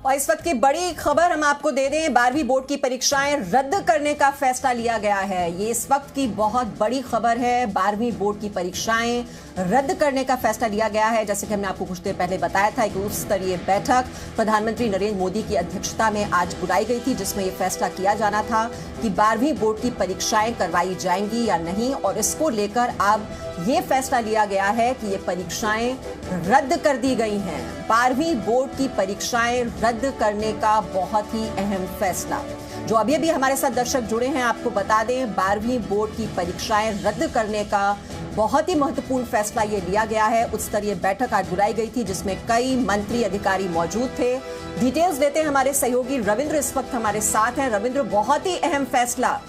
और इस वक्त की बड़ी खबर हम आपको दे दें, 12वीं बोर्ड की परीक्षाएं रद्द करने का फैसला लिया गया है। ये इस वक्त की बहुत बड़ी खबर है। 12वीं बोर्ड की परीक्षाएं रद्द करने का फैसला लिया गया है। जैसे कि हमने आपको कुछ देर पहले बताया था, एक उच्च स्तरीय बैठक प्रधानमंत्री नरेंद्र मोदी की अध्यक्षता में आज बुलाई गई थी, जिसमें यह फैसला किया जाना था कि 12वीं बोर्ड की परीक्षाएं करवाई जाएंगी या नहीं। और इसको लेकर अब ये फैसला लिया गया है कि ये परीक्षाएं रद्द कर दी गई हैं। 12वीं बोर्ड की परीक्षाएं रद्द करने का बहुत ही अहम फैसला। जो अभी हमारे साथ दर्शक जुड़े हैं, आपको बता दें, 12वीं बोर्ड की परीक्षाएं रद्द करने का बहुत ही महत्वपूर्ण फैसला ये लिया गया है। उच्च स्तरीय बैठक आज बुलाई गई थी, जिसमें कई मंत्री अधिकारी मौजूद थे। डिटेल्स देते हैं हमारे सहयोगी रविंद्र इस वक्त हमारे साथ हैं। रविंद्र, बहुत ही अहम फैसला,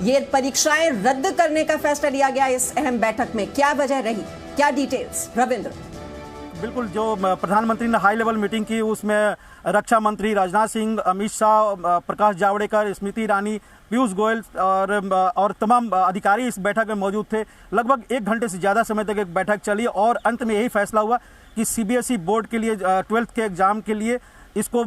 ये परीक्षाएं रद्द करने का फैसला लिया गया इस अहम बैठक में, क्या वजह रही, क्या डिटेल्स? रविंद्र। बिल्कुल, जो प्रधानमंत्री ने हाई लेवल मीटिंग की उसमें रक्षा मंत्री राजनाथ सिंह, अमित शाह, प्रकाश जावड़ेकर, स्मृति ईरानी, पीयूष गोयल और तमाम अधिकारी इस बैठक में मौजूद थे। लगभग 1 घंटे से ज़्यादा समय तक एक बैठक चली और अंत में यही फैसला हुआ कि सीबीएसई बोर्ड के लिए 12th के एग्जाम के लिए इसको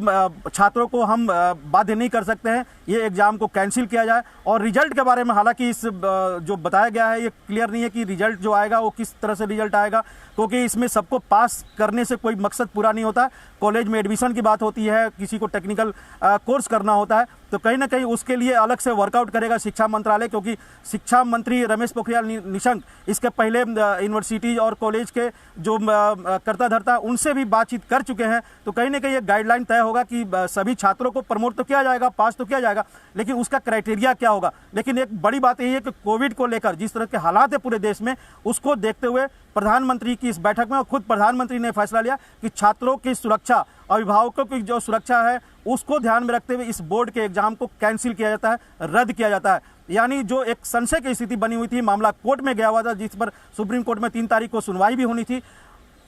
छात्रों को हम बाध्य नहीं कर सकते हैं, ये एग्ज़ाम को कैंसिल किया जाए। और रिजल्ट के बारे में हालांकि इस जो बताया गया है ये क्लियर नहीं है कि रिजल्ट जो आएगा वो किस तरह से रिजल्ट आएगा, क्योंकि इसमें सबको पास करने से कोई मकसद पूरा नहीं होता। कॉलेज में एडमिशन की बात होती है, किसी को टेक्निकल कोर्स करना होता है, तो कहीं ना कहीं उसके लिए अलग से वर्कआउट करेगा शिक्षा मंत्रालय, क्योंकि शिक्षा मंत्री रमेश पोखरियाल निशंक इसके पहले यूनिवर्सिटी और कॉलेज के जो कर्ता धर्ता उनसे भी बातचीत कर चुके हैं। तो कहीं ना कहीं एक गाइडलाइन तय होगा कि सभी छात्रों को प्रमोट तो किया जाएगा, पास तो किया जाएगा, लेकिन उसका क्राइटेरिया क्या होगा। लेकिन एक बड़ी बात यही है कि कोविड को लेकर जिस तरह के हालात है पूरे देश में, उसको देखते हुए प्रधानमंत्री की इस बैठक में खुद प्रधानमंत्री ने फैसला लिया कि छात्रों की सुरक्षा, अभिभावकों की जो सुरक्षा है उसको ध्यान में रखते हुए इस बोर्ड के एग्जाम को कैंसिल किया जाता है, रद्द किया जाता है। यानी जो एक संशय की स्थिति बनी हुई थी, मामला कोर्ट में गया हुआ था, जिस पर सुप्रीम कोर्ट में 3 तारीख को सुनवाई भी होनी थी,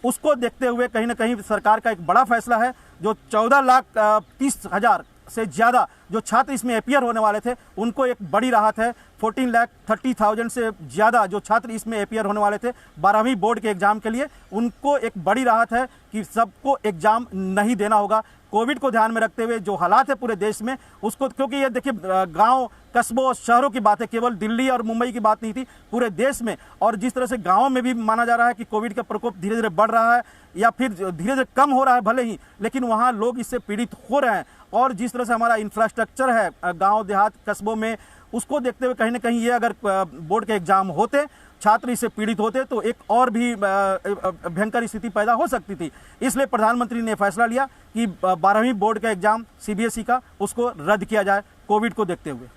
उसको देखते हुए कहीं ना कहीं सरकार का एक बड़ा फैसला है। जो 14,30,000 से ज़्यादा जो छात्र इसमें अपियर होने वाले थे उनको एक बड़ी राहत है। 14,30,000 से ज़्यादा जो छात्र इसमें अपियर होने वाले थे 12वीं बोर्ड के एग्ज़ाम के लिए, उनको एक बड़ी राहत है कि सबको एग्ज़ाम नहीं देना होगा। कोविड को ध्यान में रखते हुए जो हालात है पूरे देश में उसको, क्योंकि ये देखिए गांव, कस्बों, शहरों की बात है, केवल दिल्ली और मुंबई की बात नहीं थी, पूरे देश में। और जिस तरह से गांवों में भी माना जा रहा है कि कोविड का प्रकोप धीरे धीरे बढ़ रहा है या फिर धीरे धीरे कम हो रहा है भले ही, लेकिन वहाँ लोग इससे पीड़ित हो रहे हैं। और जिस तरह से हमारा इंफ्रास्ट्रक्चर है गांव देहात कस्बों में, उसको देखते हुए कहीं ना कहीं ये अगर बोर्ड के एग्जाम होते, छात्र इससे पीड़ित होते, तो एक और भी भयंकर स्थिति पैदा हो सकती थी। इसलिए प्रधानमंत्री ने फैसला लिया कि 12वीं बोर्ड का एग्जाम सीबीएसई का उसको रद्द किया जाए कोविड को देखते हुए।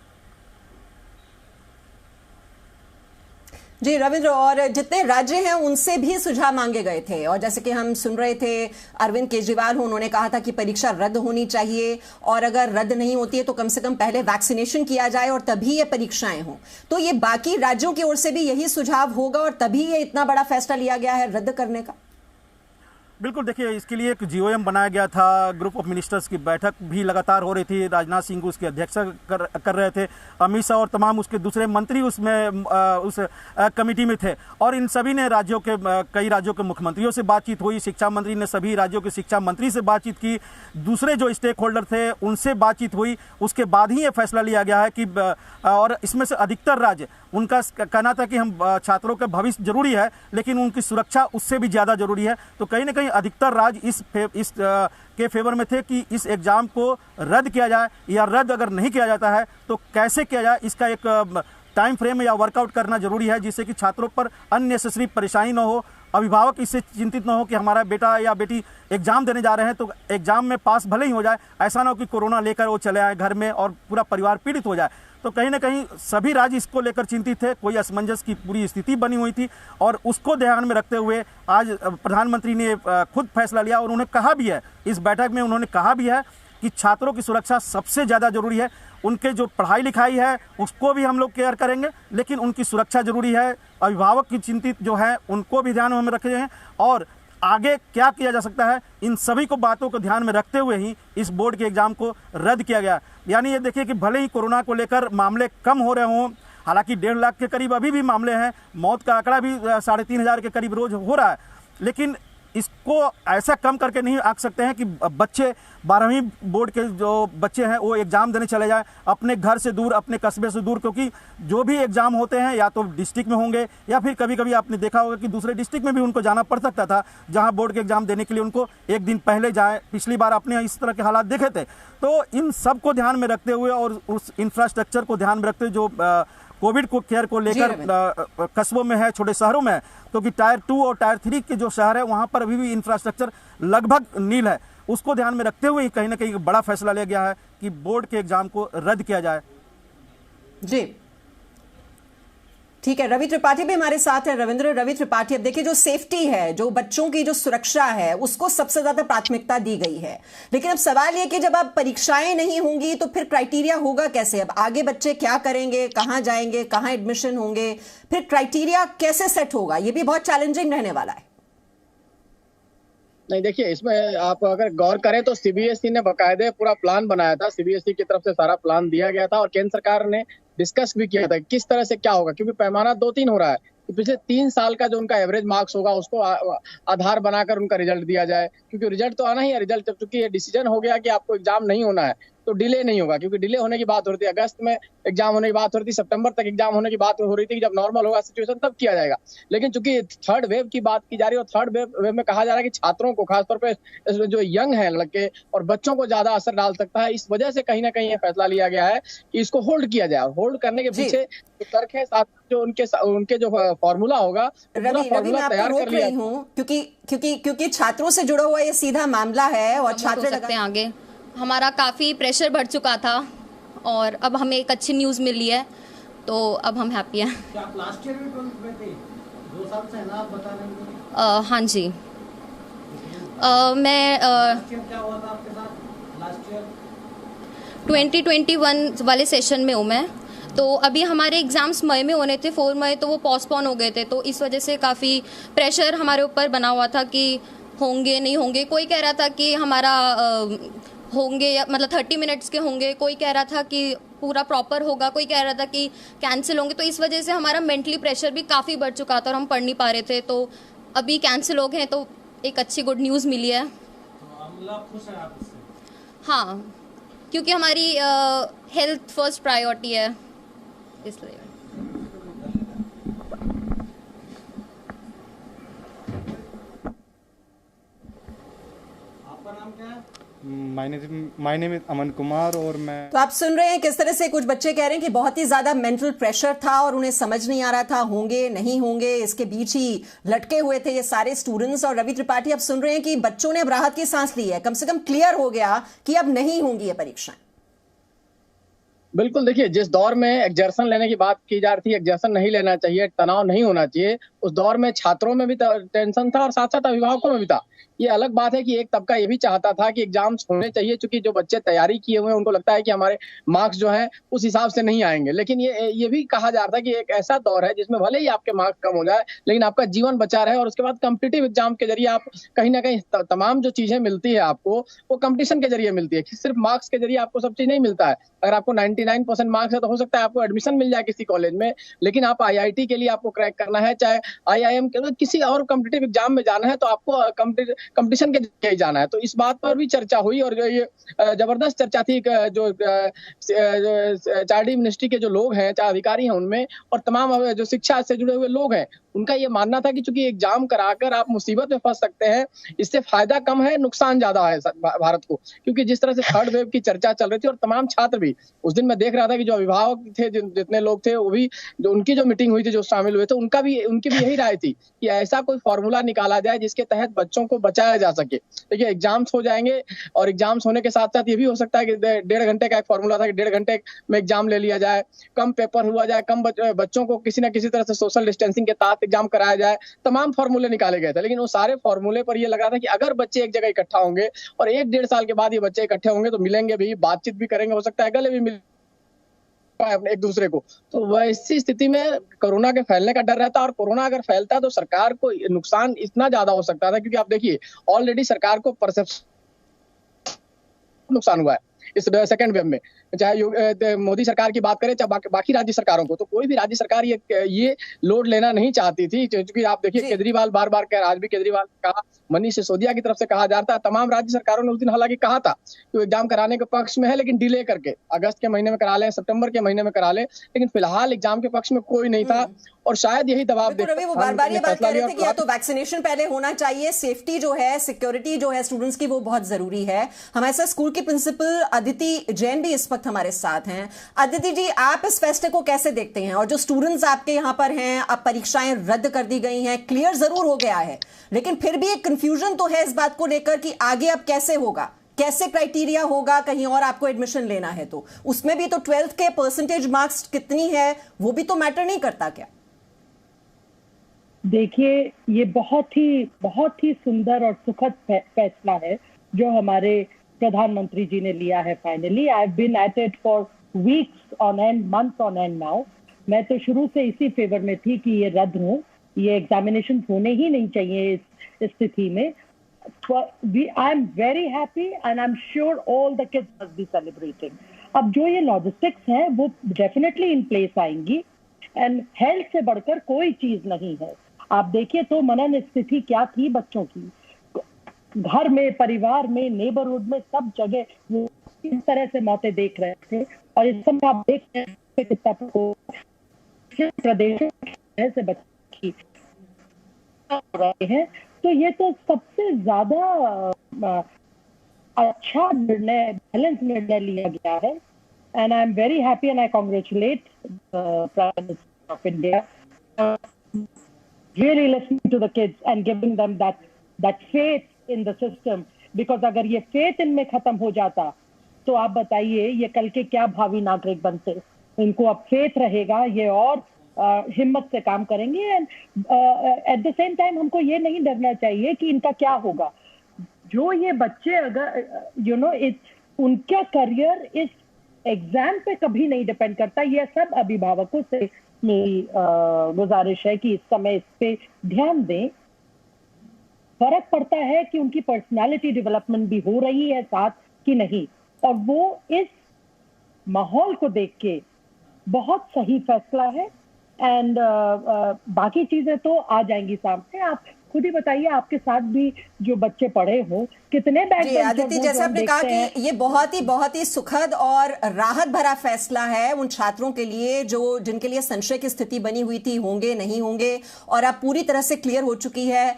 जी रविंद्र, और जितने राज्य हैं उनसे भी सुझाव मांगे गए थे, और जैसे कि हम सुन रहे थे अरविंद केजरीवाल हो, उन्होंने कहा था कि परीक्षा रद्द होनी चाहिए और अगर रद्द नहीं होती है तो कम से कम पहले वैक्सीनेशन किया जाए और तभी ये परीक्षाएं हों। तो ये बाकी राज्यों की ओर से भी यही सुझाव होगा और तभी ये इतना बड़ा फैसला लिया गया है रद्द करने का? बिल्कुल, देखिए इसके लिए एक जीओएम बनाया गया था, ग्रुप ऑफ मिनिस्टर्स की बैठक भी लगातार हो रही थी, राजनाथ सिंह उसकी अध्यक्षता कर रहे थे, अमित शाह और तमाम उसके दूसरे मंत्री उसमें उस कमेटी में थे। और इन सभी ने कई राज्यों के मुख्यमंत्रियों से बातचीत हुई, शिक्षा मंत्री ने सभी राज्यों के शिक्षा मंत्री से बातचीत की, दूसरे जो स्टेक होल्डर थे उनसे बातचीत हुई। उसके बाद ही ये फैसला लिया गया है कि और इसमें से अधिकतर राज्य, उनका कहना था कि हम छात्रों का भविष्य जरूरी है लेकिन उनकी सुरक्षा उससे भी ज़्यादा जरूरी है। तो कहीं ना कहीं अधिकतर राज्य इस के फेवर में थे कि इस एग्ज़ाम को रद्द किया जाए, या रद्द अगर नहीं किया जाता है तो कैसे किया जाए, इसका एक टाइम फ्रेम या वर्कआउट करना जरूरी है, जिससे कि छात्रों पर अननेसेसरी परेशानी न हो, अभिभावक इससे चिंतित न हो कि हमारा बेटा या बेटी एग्जाम देने जा रहे हैं तो एग्जाम में पास भले ही हो जाए, ऐसा ना हो कि कोरोना लेकर वो चले आए घर में और पूरा परिवार पीड़ित हो जाए। तो कहीं ना कहीं सभी राज्य इसको लेकर चिंतित थे, कोई असमंजस की पूरी स्थिति बनी हुई थी, और उसको ध्यान में रखते हुए आज प्रधानमंत्री ने खुद फैसला लिया। और उन्होंने कहा भी है, इस बैठक में उन्होंने कहा भी है कि छात्रों की सुरक्षा सबसे ज़्यादा जरूरी है। उनके जो पढ़ाई लिखाई है उसको भी हम लोग केयर करेंगे, लेकिन उनकी सुरक्षा जरूरी है। अभिभावक की चिंतित जो है उनको भी ध्यान में हम रख रहे हैं, और आगे क्या किया जा सकता है, इन सभी को बातों को ध्यान में रखते हुए ही इस बोर्ड के एग्जाम को रद्द किया गया। यानी ये देखिए कि भले ही कोरोना को लेकर मामले कम हो रहे हों, हालांकि 1.5 लाख के करीब अभी भी मामले हैं, मौत का आंकड़ा भी 3,500 के करीब रोज हो रहा है, लेकिन इसको ऐसा कम करके नहीं आंक सकते हैं कि बच्चे 12वीं बोर्ड के जो बच्चे हैं वो एग्ज़ाम देने चले जाएं अपने घर से दूर, अपने कस्बे से दूर, क्योंकि जो भी एग्ज़ाम होते हैं या तो डिस्ट्रिक्ट में होंगे या फिर कभी कभी आपने देखा होगा कि दूसरे डिस्ट्रिक्ट में भी उनको जाना पड़ सकता था, जहां बोर्ड के एग्ज़ाम देने के लिए उनको एक दिन पहले जाए। पिछली बार आपने इस तरह के हालात देखे थे। तो इन सब को ध्यान में रखते हुए और उस इंफ्रास्ट्रक्चर को ध्यान में रखते हुए जो कोविड को केयर को लेकर कस्बों में है, छोटे शहरों में है, क्योंकि टायर 2 और टायर 3 के जो शहर है वहां पर अभी भी इंफ्रास्ट्रक्चर लगभग नील है, उसको ध्यान में रखते हुए कहीं ना कहीं एक बड़ा फैसला लिया गया है कि बोर्ड के एग्जाम को रद्द किया जाए। जी ठीक है, रवि त्रिपाठी भी हमारे साथ है। रवि त्रिपाठी, अब देखिए जो सेफ्टी है, जो बच्चों की जो सुरक्षा है, उसको सबसे ज्यादा प्राथमिकता दी गई है। लेकिन अब सवाल यह कि जब अब परीक्षाएं नहीं होंगी तो फिर क्राइटेरिया होगा कैसे? अब आगे बच्चे क्या करेंगे, कहां जाएंगे, कहां एडमिशन होंगे, फिर क्राइटेरिया कैसे सेट होगा? यह भी बहुत चैलेंजिंग रहने वाला है। नहीं, देखिए, इसमें आप अगर गौर करें तो सीबीएसई ने बाकायदे पूरा प्लान बनाया था। सीबीएसई की तरफ से सारा प्लान दिया गया था और केंद्र सरकार ने डिस्कस भी किया था किस तरह से क्या होगा, क्योंकि पैमाना 2-3 हो रहा है कि पिछले 3 साल का जो उनका एवरेज मार्क्स होगा उसको आधार बनाकर उनका रिजल्ट दिया जाए, क्योंकि रिजल्ट तो आना ही है। रिजल्ट जब चूंकि ये डिसीजन हो गया कि आपको एग्जाम नहीं होना है तो डिले नहीं होगा, क्योंकि डिले होने की बात हो रही थी, अगस्त में एग्जाम होने की बात हो रही थी, सितंबर तक एग्जाम होने की बात हो रही थी कि जब नॉर्मल होगा सिचुएशन तब किया जाएगा। लेकिन चूंकि थर्ड वेव की बात की जा रही है और थर्ड वेव में कहा जा रहा है कि छात्रों को, खासतौर पे जो यंग है लड़के और बच्चों को ज्यादा असर डाल सकता है, इस वजह से कहीं ना कहीं ये फैसला लिया गया है कि इसको होल्ड किया जाए। होल्ड करने के पीछे जो तर्क है, साथ जो उनके जो फॉर्मूला होगा, रवि मैं आपको रोक रही हूँ क्योंकि छात्रों से जुड़ा हुआ ये सीधा मामला है और छात्र आगे हमारा काफ़ी प्रेशर बढ़ चुका था और अब हमें एक अच्छी न्यूज़ मिली है, तो अब हम हैप्पी हैं। क्या आप लास्ट ईयर भी 12th में थे? 2 साल से है ना, आप बता रहे हैं। हाँ जी। मैं क्या हुआ था आपके साथ लास्ट ईयर? 2021 वाले सेशन में हूँ मैं। तो अभी हमारे एग्ज़ाम्स मई में होने थे, 4 मई, तो वो पोस्टपोन हो गए थे। तो इस वजह से काफ़ी प्रेशर हमारे ऊपर बना हुआ था कि होंगे नहीं होंगे। कोई कह रहा था कि हमारा होंगे या मतलब 30 मिनट्स के होंगे, कोई कह रहा था कि पूरा प्रॉपर होगा, कोई कह रहा था कि कैंसिल होंगे। तो इस वजह से हमारा मेंटली प्रेशर भी काफ़ी बढ़ चुका था और हम पढ़ नहीं पा रहे थे। तो अभी कैंसिल हो गए हैं, तो एक अच्छी गुड न्यूज़ मिली है। तो खुश हैं आप इससे? हाँ, क्योंकि हमारी हेल्थ फर्स्ट प्रायोरिटी है, इसलिए। आपका नाम क्या है? My name is Aman Kumar और मैं। तो आप सुन रहे हैं किस तरह से कुछ बच्चे कह रहे हैं कि बहुत ही ज्यादा मेंटल प्रेशर था और उन्हें समझ नहीं आ रहा था होंगे नहीं होंगे, इसके बीच ही लटके हुए थे ये सारे स्टूडेंट्स। और रवि त्रिपाठी, आप सुन रहे हैं कि बच्चों ने अब राहत की सांस ली है, कम से कम क्लियर हो गया कि अब नहीं होंगी ये परीक्षाएं। बिल्कुल, देखिए, जिस दौर में एग्जर्शन लेने की बात की जा रही थी, एग्जर्शन नहीं लेना चाहिए, तनाव नहीं होना चाहिए, उस दौर में छात्रों में भी टेंशन था और साथ साथ अभिभावकों में भी था। ये अलग बात है कि एक तबका ये भी चाहता था कि एग्जाम्स होने चाहिए, क्योंकि जो बच्चे तैयारी किए हुए हैं उनको लगता है कि हमारे मार्क्स जो है उस हिसाब से नहीं आएंगे। लेकिन ये भी कहा जा रहा था कि एक ऐसा दौर है जिसमें भले ही आपके मार्क्स कम हो जाए लेकिन आपका जीवन बचा रहे, और उसके बाद कॉम्पिटिटिव एग्जाम के जरिए आप कहीं ना कहीं तमाम जो चीजें मिलती है आपको, वो कॉम्पिटिशन के जरिए मिलती है, सिर्फ मार्क्स के जरिए आपको सब चीज नहीं मिलता है। अगर आपको 99% मार्क्स है तो हो सकता है आपको एडमिशन मिल जाए किसी कॉलेज में, लेकिन आप IIT के लिए आपको क्रैक करना है, चाहे IIM के किसी और कॉम्पिटिटिव एग्जाम में जाना है, तो आपको कॉम्पिटिशन के जरिए जाना है। तो इस बात पर भी चर्चा हुई और ये जबरदस्त चर्चा थी। जो चार्डी मिनिस्ट्री के जो लोग हैं, चाहे अधिकारी हैं उनमें, और तमाम जो शिक्षा से जुड़े हुए लोग हैं, उनका ये मानना था कि चूंकि एग्जाम कराकर आप मुसीबत में फंस सकते हैं, इससे फायदा कम है नुकसान ज्यादा है भारत को। क्योंकि जिस तरह से थर्ड वेव की चर्चा चल रही थी और तमाम छात्र भी, उस दिन मैं देख रहा था कि जो अभिभावक थे, जितने लोग थे, वो भी जो उनकी जो मीटिंग हुई थी, जो शामिल हुए थे, उनकी भी यही राय थी कि ऐसा कोई फॉर्मूला निकाला जाए जिसके तहत बच्चों को बचाया जा सके। देखिए, एग्जाम्स हो जाएंगे और एग्जाम्स होने के साथ साथ ये भी हो सकता है कि 1.5 घंटे का एक फॉर्मूला था कि 1.5 घंटे में एग्जाम ले लिया जाए, कम पेपर हुआ जाए, कम बच्चों को किसी न किसी तरह से सोशल डिस्टेंसिंग के तहत एग्जाम कराया जाए। तमाम फॉर्मूले निकाले गए थे, लेकिन वो सारे फॉर्मूले पर ये लग रहा था कि अगर बच्चे एक जगह इकट्ठा होंगे और 1-1.5 साल के बाद ये बच्चे इकट्ठे होंगे तो मिलेंगे भी, बातचीत भी करेंगे, हो सकता है गले भी मिल अपने एक दूसरे को। तो वैसी स्थिति में कोरोना के फैलने का डर रहता, और कोरोना अगर फैलता तो सरकार को नुकसान इतना ज्यादा हो सकता था, क्योंकि आप देखिए ऑलरेडी सरकार को परसेप्शन नुकसान हुआ है इस सेकंड वेव में। चाहे मोदी सरकार की बात करें, चाहे बाकी राज्य सरकारों को, तो कोई भी राज्य सरकार ये लोड लेना नहीं चाहती थी। क्योंकि आप देखिए केजरीवाल बार बार आज भी केजरीवाल कहा मनीष सिसोदिया की तरफ से कहा जा रहा था। तमाम राज्य सरकारों ने उस दिन हालांकि कहा था कि वो एग्जाम कराने के पक्ष में है, लेकिन डिले करके अगस्त के महीने में करा लें, सितंबर के महीने में करा लें, लेकिन फिलहाल एग्जाम के पक्ष में कोई नहीं था और शायद यही दबाव बिल्कुल रवि, वो बार-बार ये बात कह रहे थे कि या तो वैक्सीनेशन पहले होना चाहिए, सेफ्टी जो है, सिक्योरिटी जो है स्टूडेंट्स की वो बहुत जरूरी है। हमारे साथ स्कूल की प्रिंसिपल अदिति जैन भी इस वक्त हमारे साथ हैं। अदिति जी, आप इस फैसले को कैसे देखते हैं? और जो स्टूडेंट्स आपके यहाँ पर हैं, अब परीक्षाएं रद्द कर दी गई हैं, क्लियर जरूर हो गया है, लेकिन फिर भी एक कंफ्यूजन तो है इस बात को लेकर कि आगे अब कैसे होगा, कैसे क्राइटेरिया होगा, कहीं और आपको एडमिशन लेना है तो उसमें भी तो 12th के परसेंटेज मार्क्स कितनी है वो भी तो मैटर नहीं करता क्या? देखिए, ये बहुत ही सुंदर और सुखद फैसला है जो हमारे प्रधानमंत्री जी ने लिया है। Finally I have been at it for weeks on end, months on end now. मैं तो शुरू से इसी फेवर में थी कि ये रद्द हो, ये एग्जामिनेशन होने ही नहीं चाहिए इस स्थिति में। I am very happy and I'm sure all the kids must be celebrating. अब जो ये लॉजिस्टिक्स हैं वो डेफिनेटली इन प्लेस आएंगी एंड हेल्थ से बढ़कर कोई चीज नहीं है। आप देखिए तो मनन स्थिति क्या थी बच्चों की, घर में, परिवार में, नेबरहुड में, सब जगह वो किस तरह से मौतें देख रहे थे। और इस समय आप देख रहे हैं कितना प्रदेश से बच्चे हो रहे हैं, तो ये तो सबसे ज्यादा अच्छा निर्णय, बैलेंस निर्णय लिया गया है। And I am very happy and I congratulate prime minister of India really listening to the kids and giving them that faith in the system, because अगर ये faith इनमें खत्म हो जाता तो आप बताइए ये कल के क्या भावी नागरिक बनते। इनको अब faith रहेगा, ये और हिम्मत से काम करेंगे। And at the same time हमको ये नहीं डरना चाहिए कि इनका क्या होगा। जो ये बच्चे अगर उनका करियर इस एग्जाम पे कभी नहीं डिपेंड करता। ये सब अभिभावकों से मेरी गुजारिश है कि इस समय इस पे ध्यान दें। फर्क पड़ता है कि उनकी पर्सनालिटी डेवलपमेंट भी हो रही है साथ कि नहीं, और वो इस माहौल को देख के बहुत सही फैसला है। एंड बाकी चीजें तो आ जाएंगी सामने। आप खुद ही बताइए, आपके साथ भी जो बच्चे पढ़े हो, कितने आदित्य, जैसे आपने कहा कि ये बहुत ही सुखद और राहत भरा फैसला है उन छात्रों के लिए जो जिनके लिए संशय की स्थिति बनी हुई थी, होंगे नहीं होंगे, और अब पूरी तरह से क्लियर हो चुकी है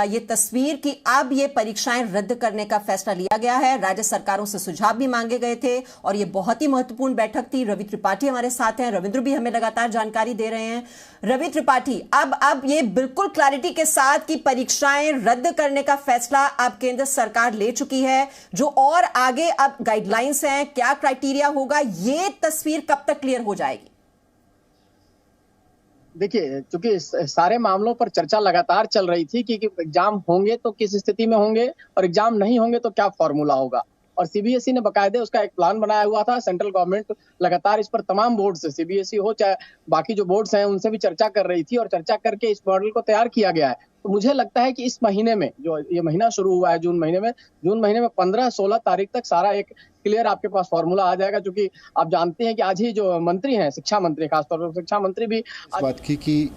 ये तस्वीर कि अब ये परीक्षाएं रद्द करने का फैसला लिया गया है। राज्य सरकारों से सुझाव भी मांगे गए थे और ये बहुत ही महत्वपूर्ण बैठक थी। रवि त्रिपाठी हमारे साथ हैं, रविंद्र भी हमें लगातार जानकारी दे रहे हैं। रवि त्रिपाठी, अब ये बिल्कुल क्लैरिटी के साथ कि परीक्षाएं रद्द करने का फैसला अब केंद्र सरकार ले चुकी है, जो और आगे अब गाइडलाइंस हैं, क्या क्राइटेरिया होगा, ये तस्वीर कब तक क्लियर हो जाएगी? देखिए, चूंकि सारे मामलों पर चर्चा लगातार चल रही थी कि एग्जाम होंगे तो किस स्थिति में होंगे और एग्जाम नहीं होंगे तो क्या फॉर्मूला होगा, और सीबीएसई ने बकायदे उसका एक प्लान बनाया हुआ था। सेंट्रल गवर्नमेंट लगातार इस पर तमाम बोर्ड से, सीबीएसई हो चाहे बाकी जो बोर्ड्स हैं, उनसे भी चर्चा कर रही थी और चर्चा करके इस मॉडल को तैयार किया गया है। तो मुझे लगता है कि इस महीने में, जो ये महीना शुरू हुआ है जून महीने में 15-16 तारीख तक सारा एक क्लियर आपके पास फॉर्मूला आ जाएगा। क्योंकि आप जानते हैं कि आज ही जो मंत्री हैं, शिक्षा मंत्री, खासतौर पर शिक्षा मंत्री भी इस बात की कि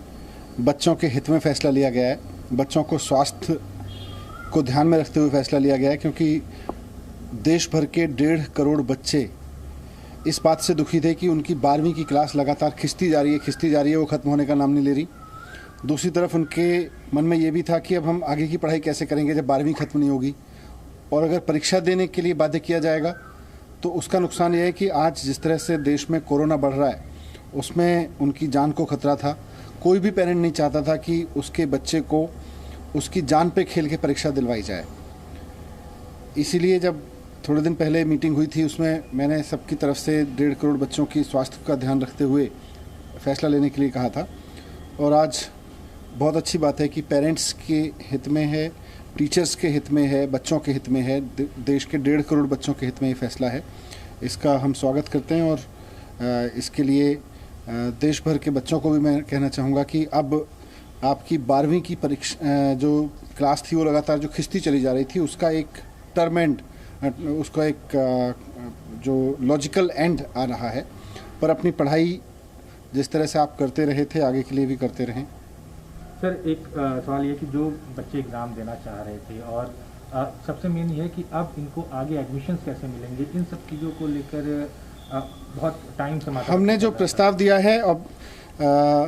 बच्चों के हित में फैसला लिया गया है, बच्चों को स्वास्थ्य को ध्यान में रखते हुए फैसला लिया गया है। क्योंकि देश भर के 1.5 करोड़ बच्चे इस बात से दुखी थे कि उनकी 12वीं की क्लास लगातार खिंचती जा रही है, वो ख़त्म होने का नाम नहीं ले रही। दूसरी तरफ उनके मन में ये भी था कि अब हम आगे की पढ़ाई कैसे करेंगे जब 12वीं ख़त्म नहीं होगी, और अगर परीक्षा देने के लिए बाध्य किया जाएगा तो उसका नुकसान ये है कि आज जिस तरह से देश में कोरोना बढ़ रहा है उसमें उनकी जान को खतरा था। कोई भी पेरेंट नहीं चाहता था कि उसके बच्चे को उसकी जान पे खेल के परीक्षा दिलवाई जाए। इसीलिए जब थोड़े दिन पहले मीटिंग हुई थी, उसमें मैंने सबकी तरफ से 1.5 करोड़ बच्चों की स्वास्थ्य का ध्यान रखते हुए फैसला लेने के लिए कहा था। और आज बहुत अच्छी बात है कि पेरेंट्स के हित में है, टीचर्स के हित में है, बच्चों के हित में है, देश के 1.5 करोड़ बच्चों के हित में ये फैसला है। इसका हम स्वागत करते हैं और इसके लिए देश भर के बच्चों को भी मैं कहना चाहूँगा कि अब आपकी 12वीं की परीक्षा जो क्लास थी वो लगातार जो खिंचती चली जा रही थी, उसका एक टर्म एंड, उसका एक जो लॉजिकल एंड आ रहा है। पर अपनी पढ़ाई जिस तरह से आप करते रहे थे, आगे के लिए भी करते रहें। सर एक सवाल ये कि जो बच्चे एग्ज़ाम देना चाह रहे थे और सबसे मेन ये है कि अब इनको आगे एडमिशन्स कैसे मिलेंगे, इन सब चीज़ों को लेकर बहुत टाइम से हमने जो प्रस्ताव दिया है, अब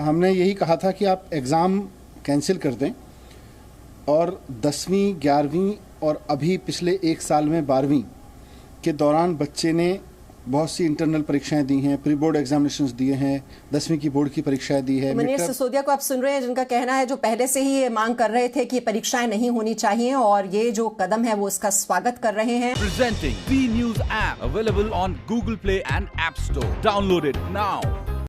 हमने यही कहा था कि आप एग्ज़ाम कैंसिल कर दें और 10वीं 11वीं और अभी पिछले एक साल में 12वीं के दौरान बच्चे ने बहुत सी इंटरनल परीक्षाएं दी हैं, प्री बोर्ड एग्जामिनेशंस दिए हैं, 10वीं की बोर्ड की परीक्षाएं दी है। मनीष सिसोदिया को आप सुन रहे हैं, जिनका कहना है जो पहले से ही ये मांग कर रहे थे कि ये परीक्षाएं नहीं होनी चाहिए और ये जो कदम है वो इसका स्वागत कर रहे हैं। Presenting V news app available on Google play and app store, download it now.